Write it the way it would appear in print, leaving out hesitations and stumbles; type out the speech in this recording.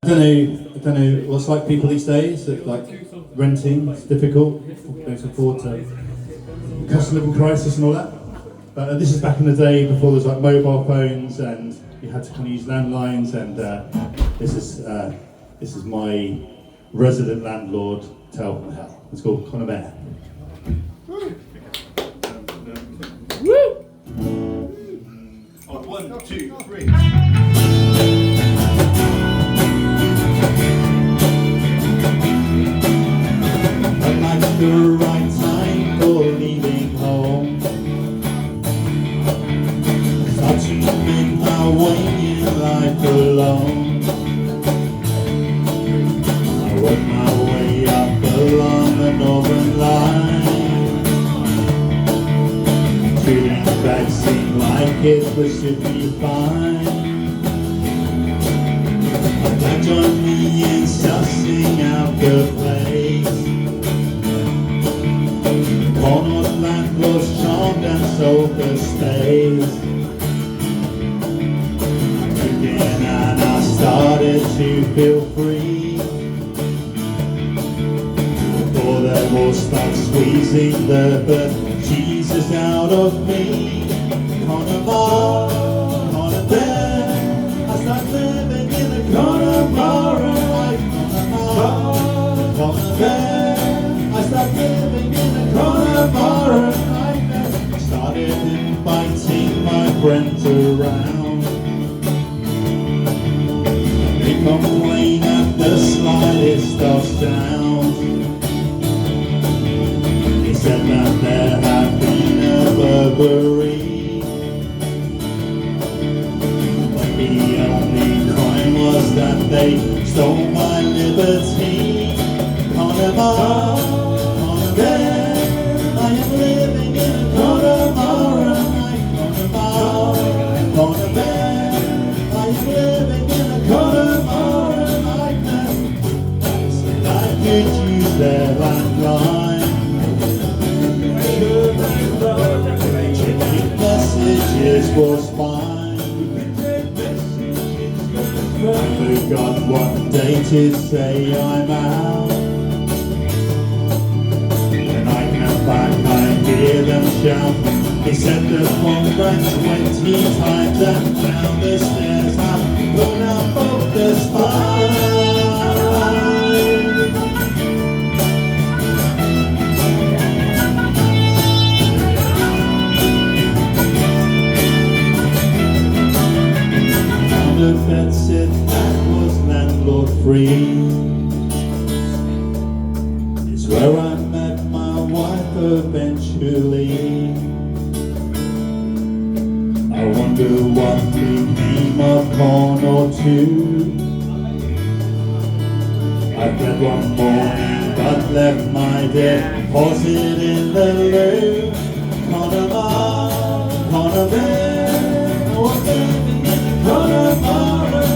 I don't know what's like people these days. Like renting, it's difficult. Don't afford to cost of living crisis and all that. But this is back in the day before there was like mobile phones and you had to kind of use landlines. And this is my resident landlord tell from hell. It's called Connemare. Woo! On 1, 2, 3. The right time for leaving home. Start to make my way in life alone. I work my way up along the Northern Line. Treating the back seemed like it was should be fine. My dad joined me in sussing out the place. Corner landlord's charmed and sold the space. Again, and I started to feel free. Before the walls start squeezing the Jesus out of me. Connemare, Connemare, I start living in the Connemare life. Connemare, I start living in the Connemare life. Started inviting my friends around. They complain at the slightest of sound. They said that there had been a burglary. But the only crime was that they stole my liberty. Connemare, Connemare, I am living in a Connemare life. Connemare, Connemare, I am living in a Connemare life. I said I could use their landline. Checking messages was fine. I forgot what day to say I'm out. When I come back I hear them shout. They said the phone rang 20 times and down the stairs I put out both the spine. The vet said that was landlord free. It's where I met my wife eventually. I wonder what became of Con or two. I fled one morning but left my deposit in the loo. Connemare, Connemare, I was living in Connemare.